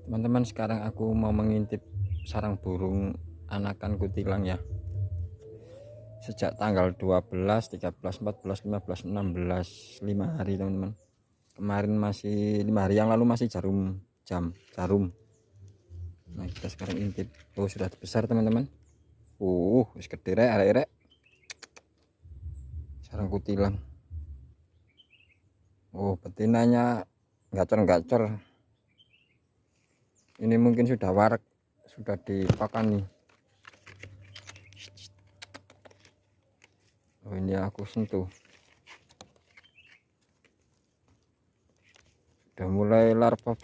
Teman-teman, sekarang aku mau mengintip sarang burung anakan kutilang ya. Sejak tanggal 12, 13, 14, 15, 16, 5 hari teman-teman. Kemarin masih 5 hari yang lalu masih jarum. Nah, kita sekarang intip. Oh, sudah besar teman-teman. Wis gede rek, arek-arek. Sarang kutilang. Oh, betinanya gacor-gacor. Ini mungkin sudah warak, sudah dipakan nih. Oh, ini aku sentuh. Sudah mulai larva